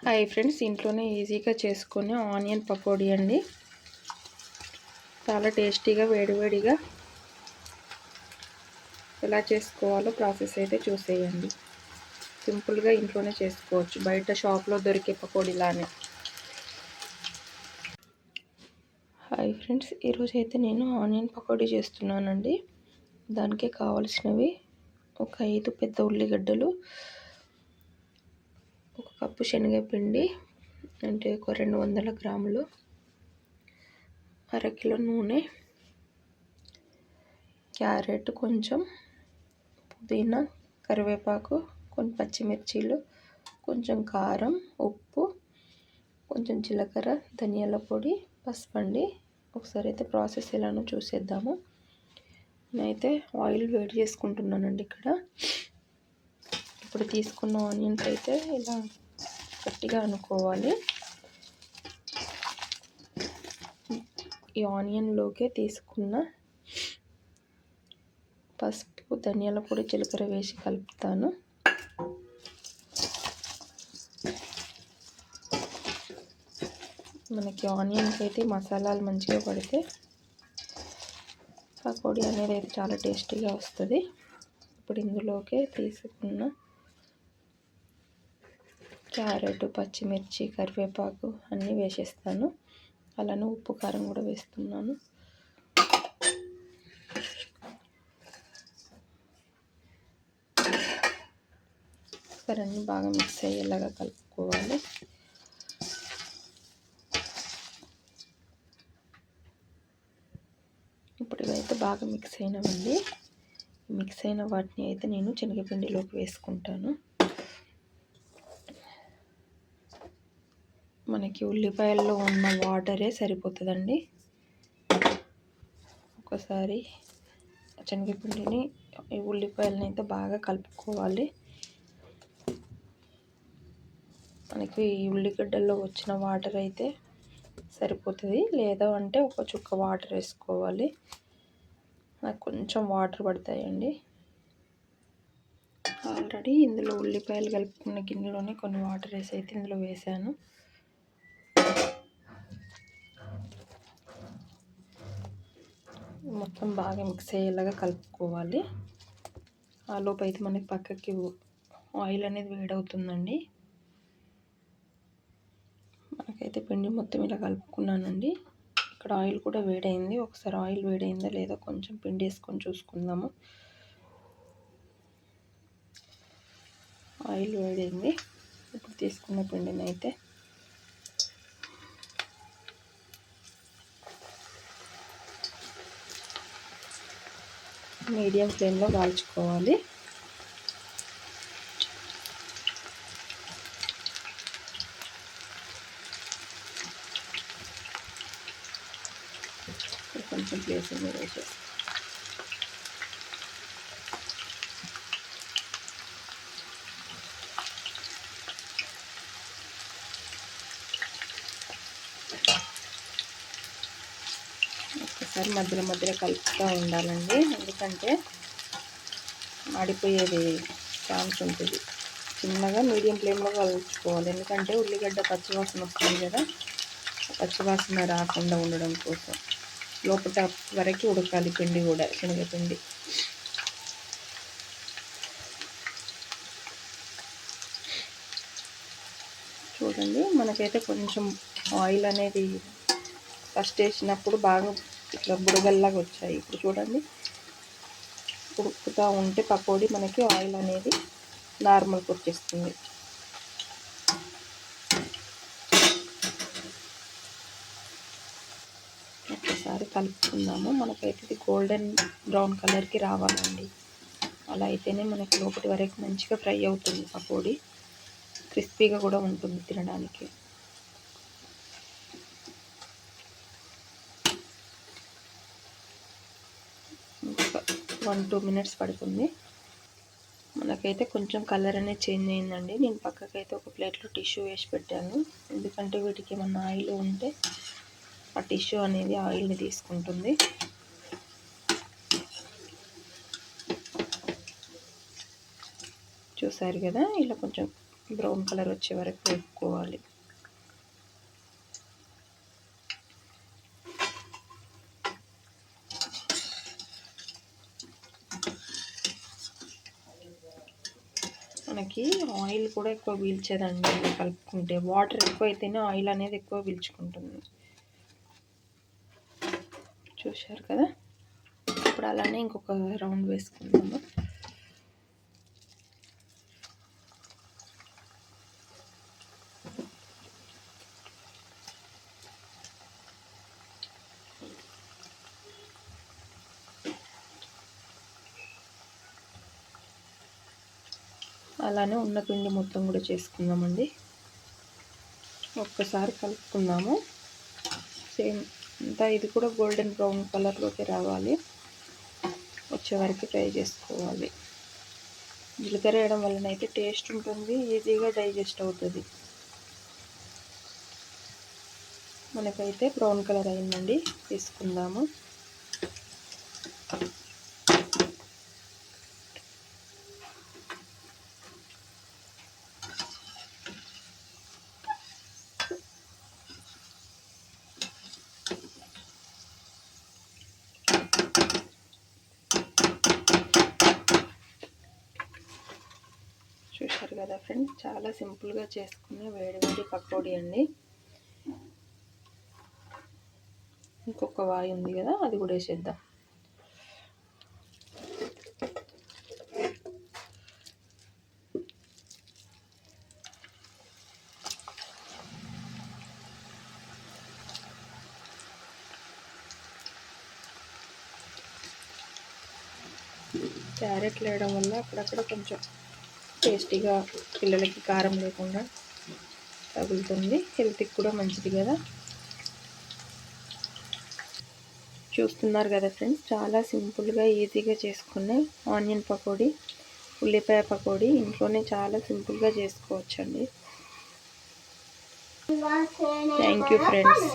Hi friends, ఇంట్లోనే ఈజీగా చేసుకునే ఆనియన్ పకోడీ అండి. చాలా టేస్టీగా వేడివేడిగా ఎలా చేసుకోవాలో ప్రాసెస్ అయితే చూసేయండి. సింపుల్గా ఇంట్లోనే చేసుకోవచ్చు, బయట షాప్లో దొరికే పకోడీలానే. హాయ్ ఫ్రెండ్స్, ఈరోజు అయితే నేను ఆనియన్ పకోడీ చేస్తున్నానండి. దానికి కావాల్సినవి ఒక 5 పెద్ద ఉల్లిగడ్డలు, ఒక కప్పు శనగపిండి అంటే ఒక 200 గ్రాములు, అరకిలో నూనె, క్యారెట్, కొంచెం పుదీనా, కరివేపాకు, కొన్ని పచ్చిమిర్చీలు, కొంచెం కారం, ఉప్పు, కొంచెం జీలకర్ర, ధనియాల పొడి, పసుపు అండి. ఒకసారి అయితే ప్రాసెస్ ఎలానో చూసేద్దాము. నేనైతే ఆయిల్ వేడి చేసుకుంటున్నానండి. ఇప్పుడు తీసుకున్న ఆనియన్స్ అయితే ఇలా గట్టిగా అనుకోవాలి. ఈ ఆనియన్లోకి తీసుకున్న పసుపు, ధనియాల పొడి, జీలకర్ర వేసి కలుపుతాను. మనకి ఆనియన్కి అయితే మసాలాలు మంచిగా పడితే పకోడీ అనేది అయితే చాలా టేస్టీగా వస్తుంది. ఇప్పుడు ఇందులోకి తీసుకున్న క్యారెట్, పచ్చిమిర్చి, కరివేపాకు అన్నీ వేసేస్తాను. అలానే ఉప్పు, కారం కూడా వేస్తున్నాను. సరే, అన్నీ బాగా మిక్స్ అయ్యేలాగా కలుపుకోవాలి. ఇప్పుడు ఇవైతే బాగా మిక్స్ అయినవండి. మిక్స్ అయిన వాటిని అయితే నేను శనగపిండిలోకి వేసుకుంటాను. మనకి ఉల్లిపాయల్లో ఉన్న వాటరే సరిపోతుందండి. ఒకసారి శనగపిండిని, ఈ ఉల్లిపాయలని అయితే బాగా కలుపుకోవాలి. మనకి ఈ ఉల్లిగడ్డల్లో వచ్చిన వాటర్ అయితే సరిపోతుంది, లేదా అంటే ఒక చుక్క వాటర్ వేసుకోవాలి. నాకు కొంచెం వాటర్ పడతాయండి. ఆల్రెడీ ఇందులో ఉల్లిపాయలు కలుపుకున్న గిన్నెలోనే కొన్ని వాటర్ వేసి అయితే ఇందులో వేసాను. మొత్తం బాగా మిక్స్ అయ్యేలాగా కలుపుకోవాలి. ఆ లోపు అయితే మనకి పక్కకి ఆయిల్ అనేది వేడవుతుందండి. మనకైతే పిండి మొత్తం ఇలా కలుపుకున్నానండి. ఇక్కడ ఆయిల్ కూడా వేడైంది. ఒకసారి ఆయిల్ వేడైందా లేదా కొంచెం పిండి వేసుకొని చూసుకుందాము. ఆయిల్ వేడైంది. ఇప్పుడు తీసుకున్న పిండిని అయితే మీడియం ఫ్లేమ్లో కాల్చుకోవాలి. కొంచెం ప్లేస్ మీద వేసేసి ఒకసారి మధ్యలో మధ్యలో కలుపుతూ ఉండాలండి, ఎందుకంటే ఆడిపోయేది ఛాన్స్ ఉంటుంది. చిన్నగా మీడియం ఫ్లేమ్లో కలుపుకోవాలి, ఎందుకంటే ఉల్లిగడ్డ పచ్చివాసన వస్తుంది కదా, పచ్చివాసన రాకుండా ఉండడం కోసం లోపల వరకు ఉడకాలి పిండి కూడా, శనగపిండి. చూడండి, మనకైతే కొంచెం ఆయిల్ అనేది ఫస్ట్ వేసినప్పుడు బాగా ఇట్లా బుడగల్లాగా వచ్చాయి. ఇప్పుడు చూడండి, ఉడుకుతూ ఉంటే పకోడీ మనకి ఆయిల్ అనేది నార్మల్కి వచ్చేస్తుంది. ఒకసారి కలుపుకుందాము. మనకైతే ఇది గోల్డెన్ బ్రౌన్ కలర్కి రావాలండి. అలా అయితేనే మనకి లోపటి వరకు మంచిగా ఫ్రై అవుతుంది పకోడీ. క్రిస్పీగా కూడా ఉంటుంది తినడానికి. ఒక 1-2 మినిట్స్ పడుతుంది. మనకైతే కొంచెం కలర్ అనేది చేంజ్ అయిందండి. నేను పక్కకైతే ఒక ప్లేట్లో టిష్యూ వేసి పెట్టాను, ఎందుకంటే వీటికి ఏమన్నా ఆయిల్ ఉంటే ఆ టిష్యూ అనేది ఆయిల్ని తీసుకుంటుంది. చూసారు కదా, ఇలా కొంచెం బ్రౌన్ కలర్ వచ్చే వరకు వేపుకోవాలి. మనకి ఆయిల్ కూడా ఎక్కువ పీల్చేదండి ఇలా కలుపుకుంటే. వాటర్ ఎక్కువ అయితేనే ఆయిల్ అనేది ఎక్కువ పీల్చుకుంటుంది. చూశారు కదా. ఇప్పుడు అలానే ఇంకొక రౌండ్ వేసుకుందాము. అలానే ఉన్న పిండి మొత్తం కూడా చేసుకుందామండి. ఒక్కసారి కలుపుకుందాము. సేమ్ అంతా ఇది కూడా గోల్డెన్ బ్రౌన్ కలర్లోకి రావాలి, వచ్చే వరకు ఫ్రై చేసుకోవాలి. జీలకర్ర వేయడం వలన అయితే టేస్ట్ ఉంటుంది, ఈజీగా డైజెస్ట్ అవుతుంది. మనకైతే బ్రౌన్ కలర్ అయిందండి, తీసుకుందాము. చూశారు కదా ఫ్రెండ్స్, చాలా సింపుల్గా చేసుకునే వేడి పకోడీ అండి. ఇంకొక వాయి ఉంది కదా, అది కూడా వేసేద్దాం. క్యారెట్లు వేయడం వల్ల అక్కడక్కడ కొంచెం టేస్టీగా, పిల్లలకి కారం లేకుండా తగులుతుంది. హెల్త్కి కూడా మంచిది కదా. చూస్తున్నారు కదా ఫ్రెండ్స్, చాలా సింపుల్గా ఈజీగా చేసుకునే ఆనియన్ పకోడీ, ఉల్లిపాయ పకోడీ ఇంట్లోనే చాలా సింపుల్గా చేసుకోవచ్చండి. Thank you friends.